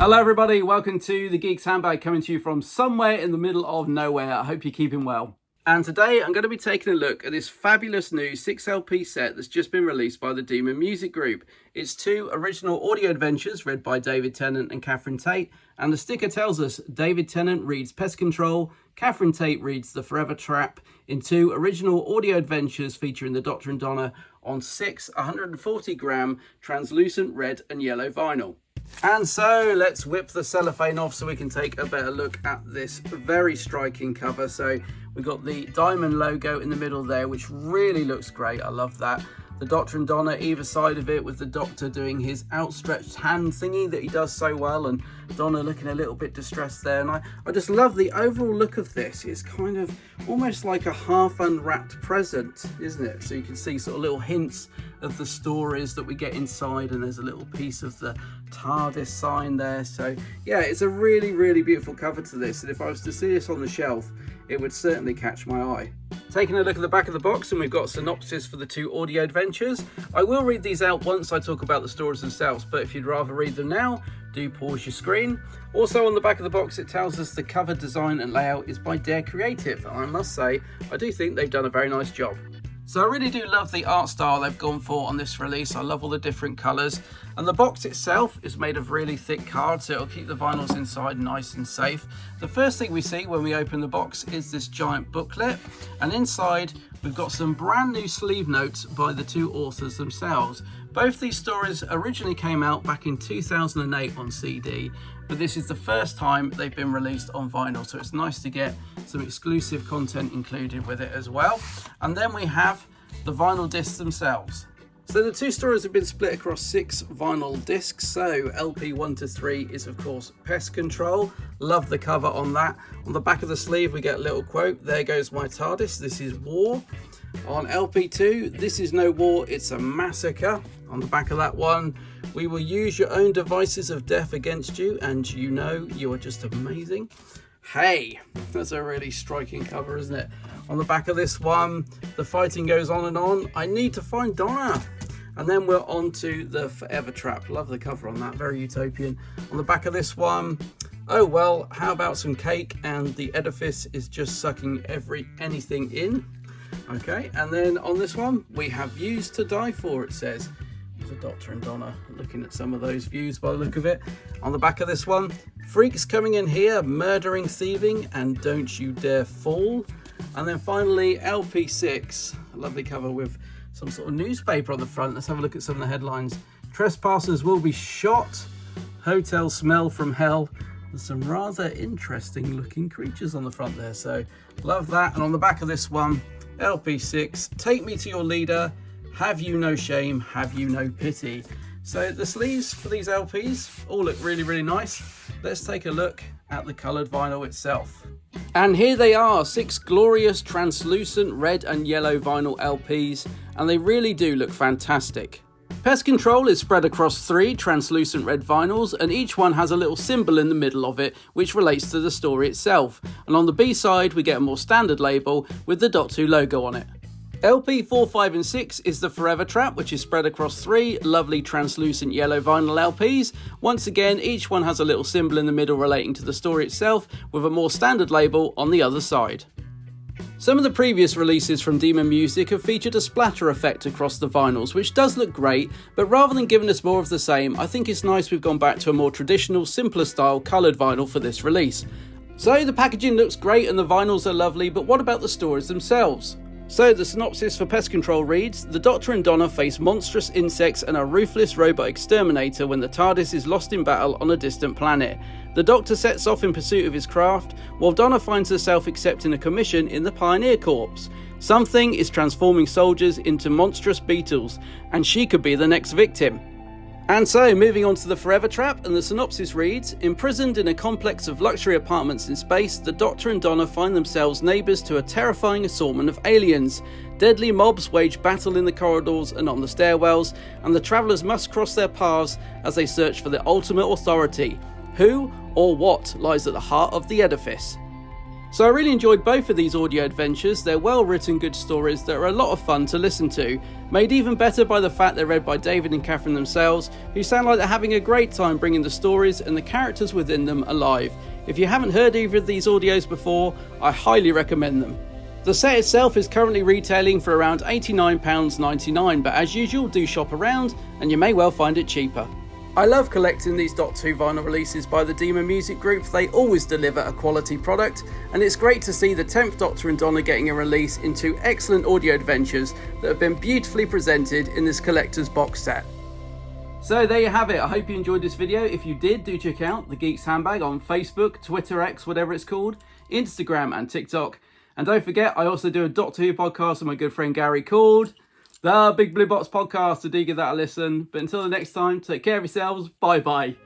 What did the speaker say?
Hello everybody, welcome to the Geeks Handbag, coming to you from somewhere in the middle of nowhere. I hope you're keeping well. And today I'm going to be taking a look at this fabulous new 6LP set that's just been released by the Demon Music Group. It's 2 original audio adventures read by David Tennant and Catherine Tate, and the sticker tells us David Tennant reads Pest Control, Catherine Tate reads The Forever Trap, in 2 original audio adventures featuring the Doctor and Donna on 6 140-gram translucent red and yellow vinyl. And so let's whip the cellophane off so we can take a better look at this very striking cover. So we've got the diamond logo in the middle there, which really looks great. I love that. The Doctor and Donna either side of it, with the Doctor doing his outstretched hand thingy that he does so well, and Donna looking a little bit distressed there. And I just love the overall look of this. It's kind of almost like a half unwrapped present, isn't it? So you can see sort of little hints of the stories that we get inside, and there's a little piece of the TARDIS sign there. So yeah, it's a really, really beautiful cover to this, and if I was to see this on the shelf, it would certainly catch my eye. Taking a look at the back of the box, and we've got a synopsis for the 2 audio adventures. I will read these out once I talk about the stories themselves, but if you'd rather read them now, do pause your screen. Also on the back of the box, it tells us the cover design and layout is by Dare Creative, and I must say, I do think they've done a very nice job. So I really do love the art style they've gone for on this release. I love all the different colours, and the box itself is made of really thick card, so it'll keep the vinyls inside nice and safe. The first thing we see when we open the box is this giant booklet, and inside we've got some brand new sleeve notes by the 2 authors themselves. Both these stories originally came out back in 2008 on CD, but this is the first time they've been released on vinyl, so it's nice to get some exclusive content included with it as well. And then we have the vinyl discs themselves. So the 2 stories have been split across 6 vinyl discs. So LP 1 to 3 is of course Pest Control. Love the cover on that. On the back of the sleeve we get a little quote, "There goes my TARDIS, this is war." On LP 2, "This is no war, it's a massacre." On the back of that one, "We will use your own devices of death against you, and you know you are just amazing." Hey, that's a really striking cover, isn't it? On the back of this one, "The fighting goes on and on. I need to find Donna." And then we're on to The Forever Trap. Love the cover on that, very utopian. On the back of this one, "Oh well, how about some cake, and the edifice is just sucking anything in." Okay, and then on this one, we have "Views to die for," it says. The Doctor and Donna looking at some of those views by the look of it. On the back of this one, "Freaks coming in here, murdering, thieving, and don't you dare fall." And then finally, LP 6, a lovely cover with some sort of newspaper on the front. Let's have a look at some of the headlines. "Trespassers will be shot. Hotel smell from hell." There's some rather interesting looking creatures on the front there, so love that. And on the back of this one, LP 6, "Take me to your leader. Have you no shame? Have you no pity?" So the sleeves for these LPs all look really, really nice. Let's take a look at the coloured vinyl itself. And here they are, 6 glorious translucent red and yellow vinyl LPs, and they really do look fantastic. Pest Control is spread across 3 translucent red vinyls, and each one has a little symbol in the middle of it which relates to the story itself. And on the B side we get a more standard label with the Doctor Who logo on it. LP 4, 5 and 6 is The Forever Trap, which is spread across 3 lovely translucent yellow vinyl LPs. Once again, each one has a little symbol in the middle relating to the story itself, with a more standard label on the other side. Some of the previous releases from Demon Music have featured a splatter effect across the vinyls, which does look great, but rather than giving us more of the same, I think it's nice we've gone back to a more traditional, simpler style coloured vinyl for this release. So the packaging looks great and the vinyls are lovely, but what about the stories themselves? So the synopsis for Pest Control reads, "The Doctor and Donna face monstrous insects and a ruthless robot exterminator when the TARDIS is lost in battle on a distant planet. The Doctor sets off in pursuit of his craft, while Donna finds herself accepting a commission in the Pioneer Corps. Something is transforming soldiers into monstrous beetles, and she could be the next victim." And so, moving on to The Forever Trap, and the synopsis reads, "Imprisoned in a complex of luxury apartments in space, the Doctor and Donna find themselves neighbours to a terrifying assortment of aliens. Deadly mobs wage battle in the corridors and on the stairwells, and the travellers must cross their paths as they search for the ultimate authority. Who or what lies at the heart of the edifice?" So I really enjoyed both of these audio adventures. They're well written, good stories that are a lot of fun to listen to, made even better by the fact they're read by David and Catherine themselves, who sound like they're having a great time bringing the stories and the characters within them alive. If you haven't heard either of these audios before, I highly recommend them. The set itself is currently retailing for around £89.99, but as usual, do shop around and you may well find it cheaper. I love collecting these Doctor Who vinyl releases by the Demon Music Group. They always deliver a quality product, and it's great to see the 10th Doctor and Donna getting a release in two excellent audio adventures that have been beautifully presented in this collector's box set. So there you have it. I hope you enjoyed this video. If you did, do check out The Geek's Handbag on Facebook, Twitter, X, whatever it's called, Instagram and TikTok. And don't forget, I also do a Doctor Who podcast with my good friend Gary called The Big Blue Box Podcast, so do give that a listen. But until the next time, take care of yourselves. Bye bye.